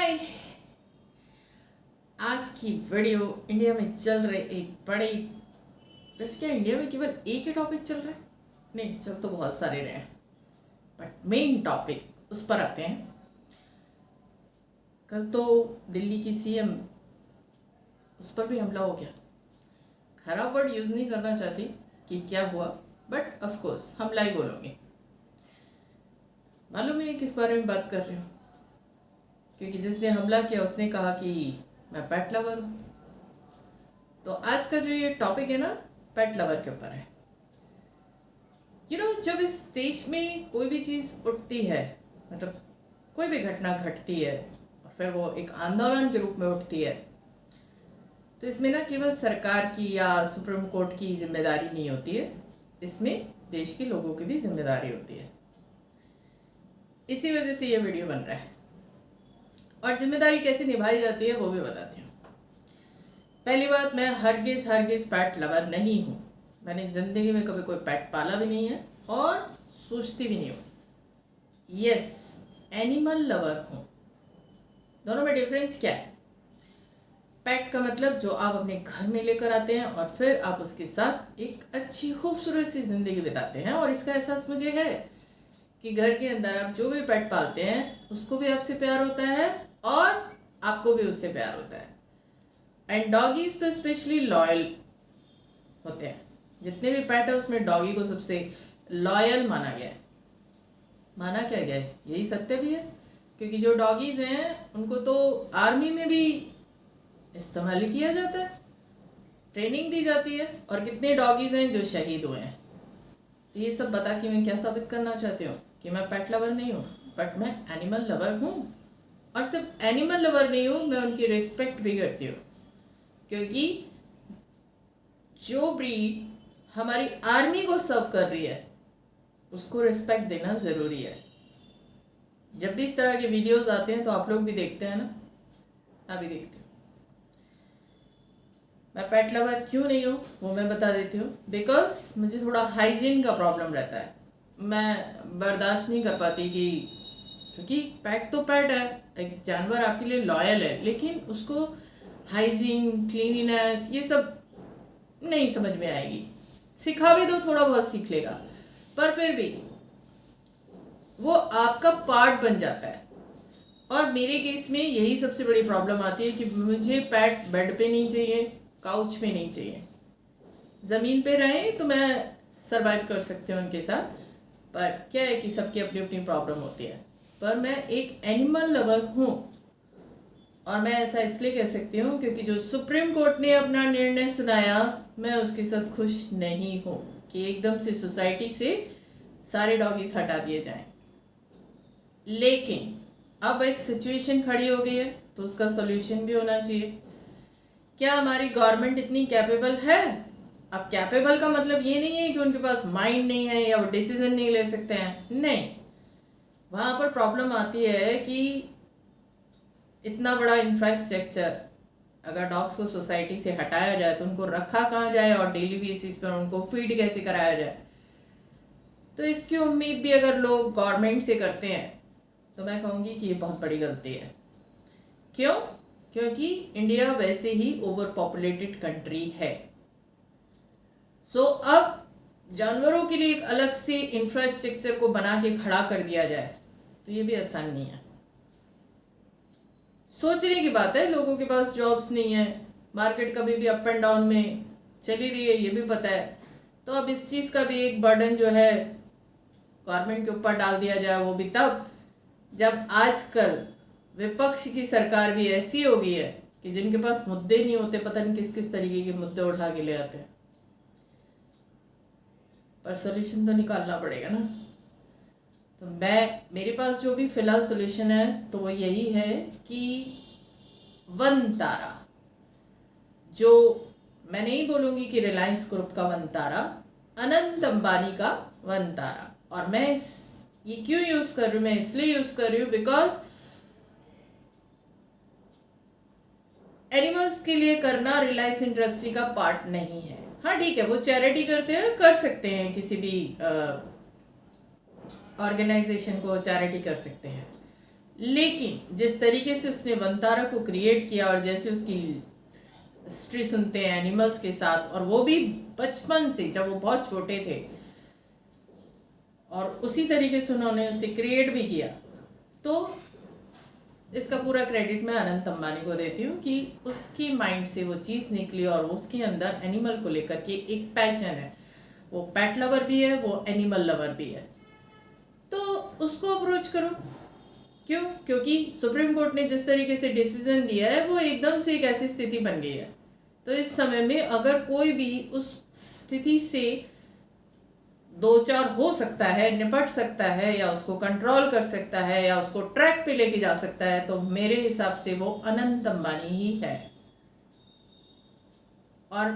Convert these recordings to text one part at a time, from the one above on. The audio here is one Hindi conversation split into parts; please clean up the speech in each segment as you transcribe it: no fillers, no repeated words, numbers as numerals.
हाय। आज की वीडियो इंडिया में चल रहे एक बड़े, वैसे क्या इंडिया में केवल एक ही टॉपिक चल रहा है? नहीं, चल तो बहुत सारे रहे हैं, बट मेन टॉपिक उस पर आते हैं। कल तो दिल्ली की सीएम, उस पर भी हमला हो गया। खराब वर्ड यूज़ नहीं करना चाहती कि क्या हुआ, बट ऑफ कोर्स हमला ही बोलूँगी। मालूम है किस बारे में बात कर रही हूँ? क्योंकि जिसने हमला किया उसने कहा कि मैं पेट लवर हूँ। तो आज का जो ये टॉपिक है ना, पेट लवर के ऊपर है। जब इस देश में कोई भी चीज़ उठती है, मतलब कोई भी घटना घटती है और फिर वो एक आंदोलन के रूप में उठती है, तो इसमें ना केवल सरकार की या सुप्रीम कोर्ट की जिम्मेदारी नहीं होती है, इसमें देश के लोगों की भी जिम्मेदारी होती है। इसी वजह से ये वीडियो बन रहा है और जिम्मेदारी कैसे निभाई जाती है वो भी बताती हूँ। पहली बात, मैं हरगिज़ पेट लवर नहीं हूँ। मैंने ज़िंदगी में कभी कोई पेट पाला भी नहीं है और सोचती भी नहीं हूँ। यस, एनिमल लवर हूँ। दोनों में डिफरेंस क्या है? पेट का मतलब जो आप अपने घर में लेकर आते हैं और फिर आप उसके साथ एक अच्छी खूबसूरत सी ज़िंदगी बिताते हैं, और इसका एहसास मुझे है कि घर के अंदर आप जो भी पेट पालते हैं उसको भी आपसे प्यार होता है और आपको भी उससे प्यार होता है। एंड डॉगीज तो स्पेशली लॉयल होते हैं। जितने भी पेट है उसमें डॉगी को सबसे लॉयल माना गया है। माना क्या गया है, यही सत्य भी है, क्योंकि जो डॉगीज हैं उनको तो आर्मी में भी इस्तेमाल किया जाता है, ट्रेनिंग दी जाती है। और कितने डॉगीज हैं जो शहीद हुए हैं। तो ये सब बता के मैं क्या साबित करना चाहती हूँ कि मैं पेट लवर नहीं हूँ, बट मैं एनिमल लवर हूँ। और सिर्फ एनिमल लवर नहीं हूँ, मैं उनकी रिस्पेक्ट भी करती हूँ, क्योंकि जो ब्रीड हमारी आर्मी को सर्व कर रही है उसको रिस्पेक्ट देना ज़रूरी है। जब भी इस तरह के वीडियोस आते हैं तो आप लोग भी देखते हैं ना, मैं भी देखती हूँ। मैं पेट लवर क्यों नहीं हूँ वो मैं बता देती हूँ। बिकॉज मुझे थोड़ा हाइजीन का प्रॉब्लम रहता है। मैं बर्दाश्त नहीं कर पाती कि, क्योंकि पेट तो पेट है, एक जानवर आपके लिए लॉयल है, लेकिन उसको हाइजीन, क्लीनिनेस ये सब नहीं समझ में आएगी। सिखा भी दो, थोड़ा बहुत सीख लेगा, पर फिर भी वो आपका पार्ट बन जाता है। और मेरे केस में यही सबसे बड़ी प्रॉब्लम आती है कि मुझे पेट बेड पे नहीं चाहिए, काउच पे नहीं चाहिए। ज़मीन पे रहें तो मैं सरवाइव कर सकती हूँ उनके साथ, पर क्या है कि सबकी अपनी अपनी प्रॉब्लम होती है। पर मैं एक एनिमल लवर हूँ, और मैं ऐसा इसलिए कह सकती हूँ क्योंकि जो सुप्रीम कोर्ट ने अपना निर्णय सुनाया, मैं उसके साथ खुश नहीं हूँ कि एकदम से सोसाइटी से सारे डॉगीज हटा दिए जाएं। लेकिन अब एक सिचुएशन खड़ी हो गई है तो उसका सॉल्यूशन भी होना चाहिए। क्या हमारी गवर्नमेंट इतनी कैपेबल है? अब कैपेबल का मतलब ये नहीं है कि उनके पास माइंड नहीं है या वो डिसीजन नहीं ले सकते हैं, नहीं। वहाँ पर प्रॉब्लम आती है कि इतना बड़ा इंफ्रास्ट्रक्चर अगर डॉग्स को सोसाइटी से हटाया जाए तो उनको रखा कहाँ जाए और डेली बेसिस पर उनको फीड कैसे कराया जाए। तो इसकी उम्मीद भी अगर लोग गवर्नमेंट से करते हैं तो मैं कहूँगी कि ये बहुत बड़ी गलती है। क्यों? क्योंकि इंडिया वैसे ही ओवर पॉपुलेटेड कंट्री है। सो अब जानवरों के लिए एक अलग से इंफ्रास्ट्रक्चर को बना के खड़ा कर दिया जाए तो ये भी आसान नहीं है। सोचने की बात है, लोगों के पास जॉब्स नहीं है, मार्केट कभी भी अप एंड डाउन में चली रही है, ये भी पता है। तो अब इस चीज़ का भी एक बर्डन जो है गवर्नमेंट के ऊपर डाल दिया जाए, वो भी तब जब आजकल विपक्ष की सरकार भी ऐसी हो गई है कि जिनके पास मुद्दे नहीं होते, पता नहीं किस किस तरीके के मुद्दे उठा के ले आते हैं। पर सोल्यूशन तो निकालना पड़ेगा ना। तो मेरे पास जो भी फिलहाल सोल्यूशन है तो वो यही है कि वनतारा, जो मैं नहीं बोलूँगी कि रिलायंस ग्रुप का वनतारा, अनंत अंबानी का वनतारा। और मैं ये क्यों यूज़ कर रही हूँ? मैं इसलिए यूज़ कर रही हूँ बिकॉज एनिमल्स के लिए करना रिलायंस इंडस्ट्री का पार्ट नहीं है। हाँ ठीक है, वो चैरिटी करते हैं, कर सकते हैं, किसी भी ऑर्गेनाइजेशन को चैरिटी कर सकते हैं, लेकिन जिस तरीके से उसने वंतारा को क्रिएट किया और जैसे उसकी हिस्ट्री सुनते हैं एनिमल्स के साथ, और वो भी बचपन से जब वो बहुत छोटे थे, और उसी तरीके से उन्होंने उसे क्रिएट भी किया, तो इसका पूरा क्रेडिट मैं अनंत अंबानी को देती हूँ कि उसकी माइंड से वो चीज़ निकली और उसके अंदर एनिमल को लेकर के एक पैशन है। वो पेट लवर भी है, वो एनिमल लवर भी है, तो उसको अप्रोच करो। क्यों? क्योंकि सुप्रीम कोर्ट ने जिस तरीके से डिसीजन दिया है वो एकदम से एक ऐसी स्थिति बन गई है, तो इस समय में अगर कोई भी उस स्थिति से दो चार हो सकता है, निपट सकता है, या उसको कंट्रोल कर सकता है, या उसको ट्रैक पे लेके जा सकता है, तो मेरे हिसाब से वो अनंत अंबानी ही है। और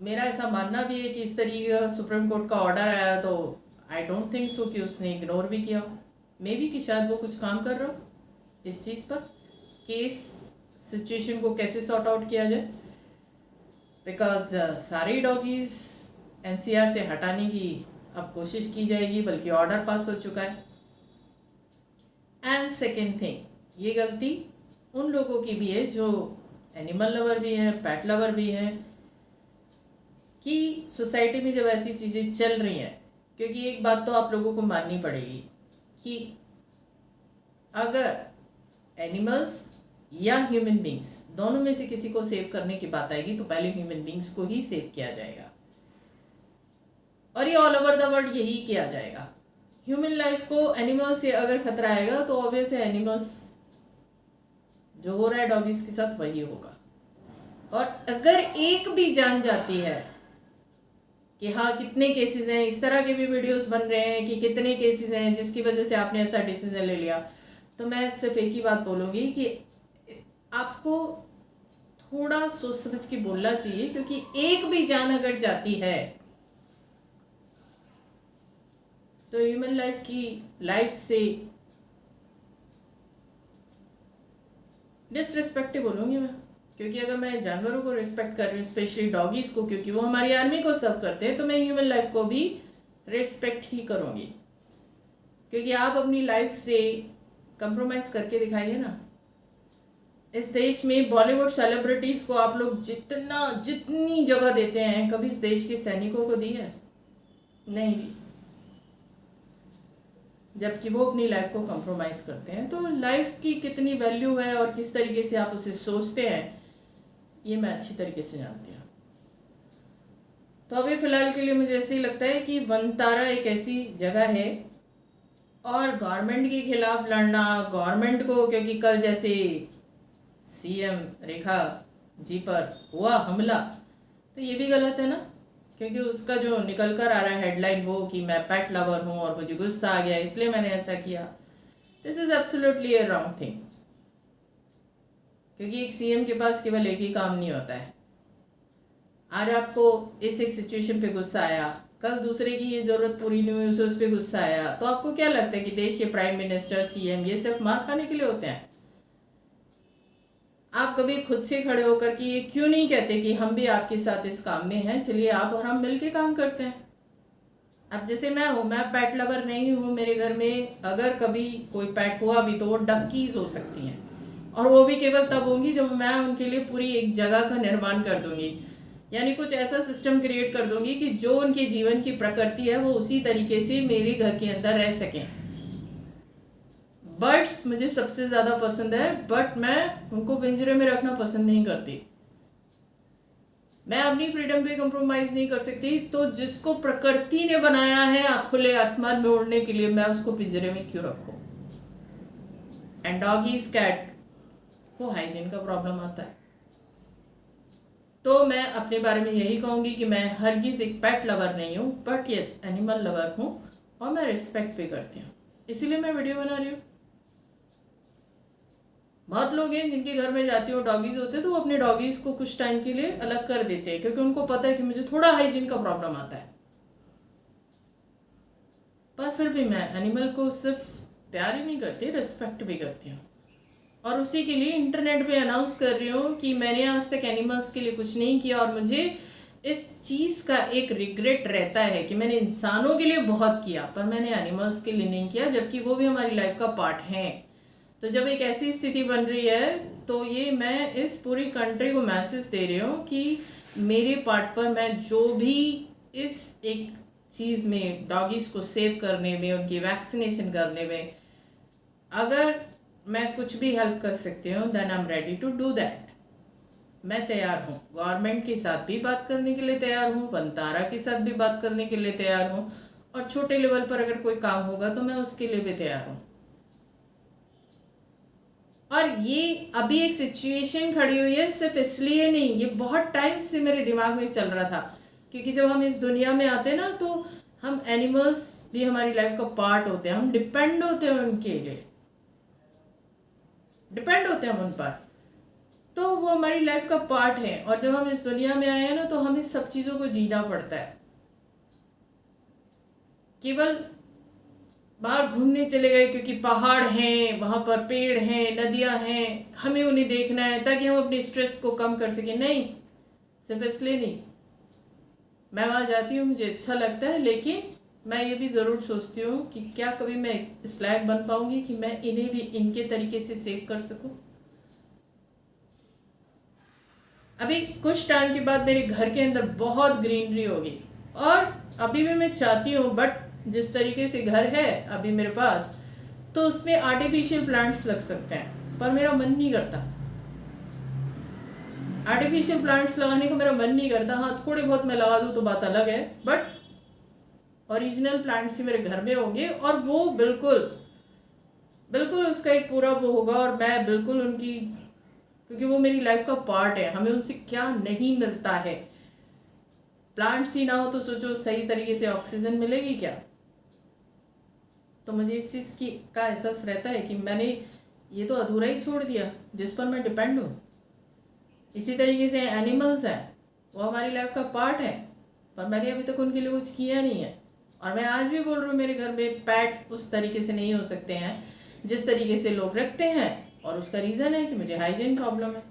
मेरा ऐसा मानना भी है कि इस तरीके का सुप्रीम कोर्ट का ऑर्डर आया तो आई डोंट थिंक सो कि उसने इग्नोर भी किया हो। मे बी कि शायद वो कुछ काम कर रहा हो इस चीज़ पर, केस सिचुएशन को कैसे सॉर्ट आउट किया जाए, बिकॉज सारे डॉगीज एनसीआर से हटाने की अब कोशिश की जाएगी, बल्कि ऑर्डर पास हो चुका है। एंड सेकेंड थिंग, ये गलती उन लोगों की भी है जो एनिमल लवर भी हैं, पेट लवर भी हैं, कि सोसाइटी में जब ऐसी चीज़ें चल रही हैं, क्योंकि एक बात तो आप लोगों को माननी पड़ेगी कि अगर एनिमल्स या ह्यूमन बींग्स दोनों में से किसी को सेव करने की बात आएगी तो पहले ह्यूमन बींग्स को ही सेव किया जाएगा, और ये ऑल ओवर द वर्ल्ड यही किया जाएगा। ह्यूमन लाइफ को एनिमल्स से अगर खतरा आएगा तो ऑब्वियस है एनिमल्स जो हो रहा है डॉगीज के साथ वही होगा। और अगर एक भी जान जाती है कि हाँ कितने केसेस हैं, इस तरह के भी वीडियोस बन रहे हैं कि कितने केसेस हैं जिसकी वजह से आपने ऐसा डिसीजन ले लिया, तो मैं सिर्फ एक ही बात बोलूँगी कि आपको थोड़ा सोच समझ के बोलना चाहिए, क्योंकि एक भी जान अगर जाती है तो ह्यूमन लाइफ की लाइफ से डिसरिस्पेक्ट बोलूँगी मैं, क्योंकि अगर मैं जानवरों को रिस्पेक्ट कर रही हूँ, स्पेशली डॉगीज़ को, क्योंकि वो हमारी आर्मी को सर्व करते हैं, तो मैं ह्यूमन लाइफ को भी रिस्पेक्ट ही करूँगी। क्योंकि आप अपनी लाइफ से कंप्रोमाइज़ करके दिखाइए ना। इस देश में बॉलीवुड सेलिब्रिटीज़ को आप लोग जितनी जगह देते हैं, कभी इस देश के सैनिकों को दी है? नहीं दी। जबकि वो अपनी लाइफ को कंप्रोमाइज़ करते हैं, तो लाइफ की कितनी वैल्यू है और किस तरीके से आप उसे सोचते हैं, ये मैं अच्छी तरीके से जानती हूँ। तो अभी फ़िलहाल के लिए मुझे ऐसे ही लगता है कि वनतारा एक ऐसी जगह है, और गवर्नमेंट के खिलाफ लड़ना, गवर्नमेंट को, क्योंकि कल जैसे सीएम रेखा जी पर हुआ हमला, तो ये भी गलत है ना, क्योंकि उसका जो निकल कर आ रहा है हेडलाइन वो कि मैं पेट लवर हूँ और मुझे गुस्सा आ गया इसलिए मैंने ऐसा किया। This is absolutely A wrong thing, क्योंकि एक सीएम के पास केवल एक ही काम नहीं होता है। आज आपको इस एक सिचुएशन पे गुस्सा आया, कल दूसरे की ये ज़रूरत पूरी नहीं हुई उसे उस पर गुस्सा आया, तो आपको क्या लगता है कि देश के प्राइम मिनिस्टर, सीएम ये सिर्फ मार खाने के लिए होते हैं? आप कभी खुद से खड़े होकर कि ये क्यों नहीं कहते कि हम भी आपके साथ इस काम में हैं, चलिए आप और हम मिलके काम करते हैं। अब जैसे मैं हूँ, मैं पेट लवर नहीं हूँ, मेरे घर में अगर कभी कोई पेट हुआ भी तो वो डक्कीज हो सकती हैं, और वो भी केवल तब होंगी जब मैं उनके लिए पूरी एक जगह का निर्माण कर दूंगी, यानी कुछ ऐसा सिस्टम क्रिएट कर दूंगी कि जो उनके जीवन की प्रकृति है वो उसी तरीके से मेरे घर के अंदर रह सकें। बर्ड्स मुझे सबसे ज़्यादा पसंद है, बट मैं उनको पिंजरे में रखना पसंद नहीं करती। मैं अपनी फ्रीडम पे कंप्रोमाइज़ नहीं कर सकती, तो जिसको प्रकृति ने बनाया है खुले आसमान में उड़ने के लिए, मैं उसको पिंजरे में क्यों रखूं? एंड डॉगीज, कैट को हाइजीन का प्रॉब्लम आता है। तो मैं अपने बारे में यही कहूँगी कि मैं हरगिज़ एक पेट लवर नहीं हूँ, बट यस एनिमल लवर हूँ, और मैं रिस्पेक्ट भी करती हूँ, इसीलिए मैं वीडियो बना रही हूँ। बहुत लोग हैं जिनके घर में जाती हो डॉगीज़ होते हैं, तो वो अपने डॉगीज़ को कुछ टाइम के लिए अलग कर देते हैं, क्योंकि उनको पता है कि मुझे थोड़ा हाइजीन का प्रॉब्लम आता है। पर फिर भी मैं एनिमल को सिर्फ प्यार ही नहीं करती, रिस्पेक्ट भी करती हूँ, और उसी के लिए इंटरनेट पे अनाउंस कर रही हूँ कि मैंने आज तक एनिमल्स के लिए कुछ नहीं किया, और मुझे इस चीज़ का एक रिग्रेट रहता है कि मैंने इंसानों के लिए बहुत किया पर मैंने एनिमल्स के लिए नहीं किया, जबकि वो भी हमारी लाइफ का पार्ट हैं। तो जब एक ऐसी स्थिति बन रही है तो ये मैं इस पूरी कंट्री को मैसेज दे रही हूँ कि मेरे पार्ट पर मैं जो भी इस एक चीज़ में डॉगीज़ को सेव करने में, उनकी वैक्सीनेशन करने में अगर मैं कुछ भी हेल्प कर सकती हूँ then I am ready to do that. मैं तैयार हूँ, गवर्नमेंट के साथ भी बात करने के लिए तैयार हूँ, वनतारा के साथ भी बात करने के लिए तैयार हूँ, और छोटे लेवल पर अगर कोई काम होगा तो मैं उसके लिए भी तैयार हूँ। और ये अभी एक सिचुएशन खड़ी हुई है सिर्फ इसलिए नहीं, ये बहुत टाइम से मेरे दिमाग में चल रहा था, क्योंकि जब हम इस दुनिया में आते हैं ना तो हम एनिमल्स भी हमारी लाइफ का पार्ट होते हैं, हम डिपेंड होते हैं उनके लिए, डिपेंड होते हैं हम उन पर, तो वो हमारी लाइफ का पार्ट है। और जब हम इस दुनिया में आए हैं ना तो हमें सब चीज़ों को जीना पड़ता है। केवल बाहर घूमने चले गए क्योंकि पहाड़ हैं, वहाँ पर पेड़ हैं, नदियाँ हैं, हमें उन्हें देखना है ताकि हम अपने स्ट्रेस को कम कर सकें, नहीं, सिर्फ इसलिए नहीं। मैं वहाँ जाती हूँ, मुझे अच्छा लगता है, लेकिन मैं ये भी ज़रूर सोचती हूँ कि क्या कभी मैं इस लायक बन पाऊँगी कि मैं इन्हें भी इनके तरीके से सेव कर सकूँ। अभी कुछ टाइम के बाद मेरे घर के अंदर बहुत ग्रीनरी होगी, और अभी भी मैं चाहती हूँ, बट जिस तरीके से घर है अभी मेरे पास, तो उसमें आर्टिफिशियल प्लांट्स लग सकते हैं, पर मेरा मन नहीं करता आर्टिफिशियल प्लांट्स लगाने का, मेरा मन नहीं करता। हाँ, थोड़े बहुत मैं लगा दूँ तो बात अलग है, बट ओरिजिनल प्लांट्स ही मेरे घर में होंगे, और वो बिल्कुल बिल्कुल उसका एक पूरा वो होगा, और मैं बिल्कुल उनकी, क्योंकि वो मेरी लाइफ का पार्ट है। हमें उनसे क्या नहीं मिलता है, प्लांट्स ही ना हो तो सोचो सही तरीके से ऑक्सीजन मिलेगी क्या। तो मुझे इस चीज़ की का एहसास रहता है कि मैंने ये तो अधूरा ही छोड़ दिया जिस पर मैं डिपेंड हूँ। इसी तरीके से एनिमल्स हैं, वो हमारी लाइफ का पार्ट है, पर मैंने अभी तक उनके लिए कुछ किया नहीं है। और मैं आज भी बोल रही हूँ, मेरे घर में पैट उस तरीके से नहीं हो सकते हैं जिस तरीके से लोग रखते हैं, और उसका रीज़न है कि मुझे हाइजीन प्रॉब्लम है।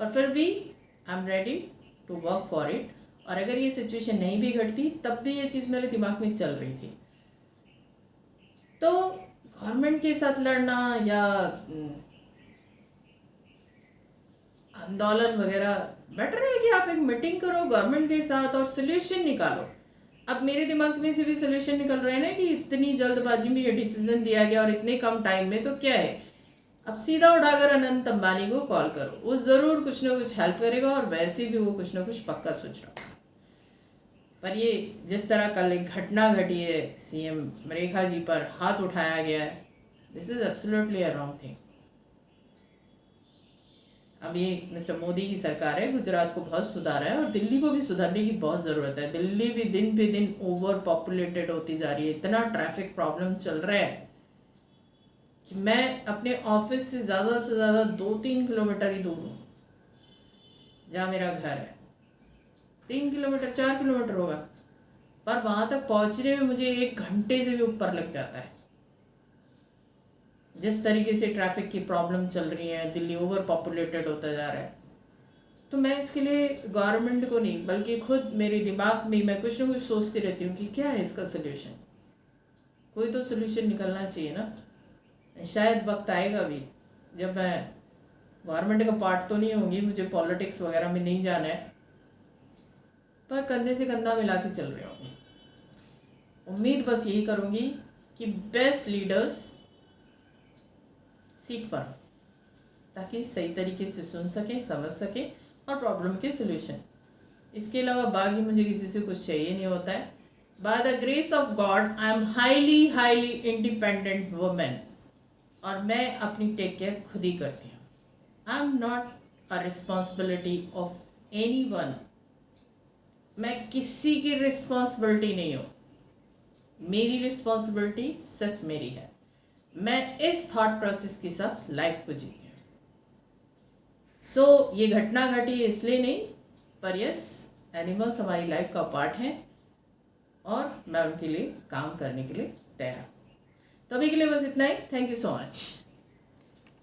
पर फिर भी I am ready to work for it. और अगर ये सिचुएशन नहीं भी घटती तब भी ये चीज़ मेरे दिमाग में चल रही थी। तो गवर्नमेंट के साथ लड़ना या आंदोलन वगैरह, बेटर है कि आप एक मीटिंग करो गवर्नमेंट के साथ और सोल्यूशन निकालो। अब मेरे दिमाग में से भी सोल्यूशन निकल रहे हैं ना कि इतनी जल्दबाजी में ये डिसीजन दिया गया और इतने कम टाइम में, तो क्या है, अब सीधा उठाकर अनंत अंबानी को कॉल करो, वो ज़रूर कुछ ना कुछ हेल्प करेगा, और वैसे भी वो कुछ ना कुछ पक्का सोच रहा। पर ये जिस तरह कल एक घटना घटी है, सीएम रेखा जी पर हाथ उठाया गया है, this is absolutely a wrong thing. अब ये मिस्टर मोदी की सरकार है, गुजरात को बहुत सुधारा है, और दिल्ली को भी सुधारने की बहुत ज़रूरत है। दिल्ली भी दिन पे दिन ओवर पॉपुलेटेड होती जा रही है, इतना ट्रैफिक प्रॉब्लम चल रहा है कि मैं अपने ऑफिस से ज़्यादा 2-3 किलोमीटर ही दूर हूँ जहाँ मेरा घर है, 3 किलोमीटर 4 किलोमीटर होगा, पर वहाँ तक पहुँचने में मुझे 1 घंटे से भी ऊपर लग जाता है। जिस तरीके से ट्रैफिक की प्रॉब्लम चल रही है, दिल्ली ओवर पॉपुलेटेड होता जा रहा है, तो मैं इसके लिए गवर्नमेंट को नहीं बल्कि खुद मेरे दिमाग में मैं कुछ ना कुछ सोचती रहती हूँ कि क्या है इसका सोल्यूशन। कोई तो सोल्यूशन निकलना चाहिए ना। शायद वक्त आएगा भी जब मैं गवर्नमेंट का पार्ट तो नहीं होंगी, मुझे पॉलिटिक्स वगैरह में नहीं जाना है, पर कंधे से कंधा मिला के चल रही होंगी। उम्मीद बस यही करूँगी कि बेस्ट लीडर्स सीट पर, ताकि सही तरीके से सुन सकें, समझ सकें और प्रॉब्लम के सोल्यूशन। इसके अलावा बाकी मुझे किसी से कुछ चाहिए नहीं होता है। By the grace of God I am highly independent women, और मैं अपनी टेक केयर खुद ही करती हूँ। I am not a responsibility of any one. मैं किसी की रिस्पॉन्सिबिलिटी नहीं हूँ, मेरी रिस्पॉन्सिबिलिटी सिर्फ मेरी है। मैं इस थॉट प्रोसेस के साथ लाइफ को जीती हूँ। सो ये घटना घटी इसलिए नहीं, पर यस, एनिमल्स हमारी लाइफ का पार्ट हैं, और मैं उनके लिए काम करने के लिए तैयार हूँ। तो अभी के लिए बस इतना ही। Thank you so much.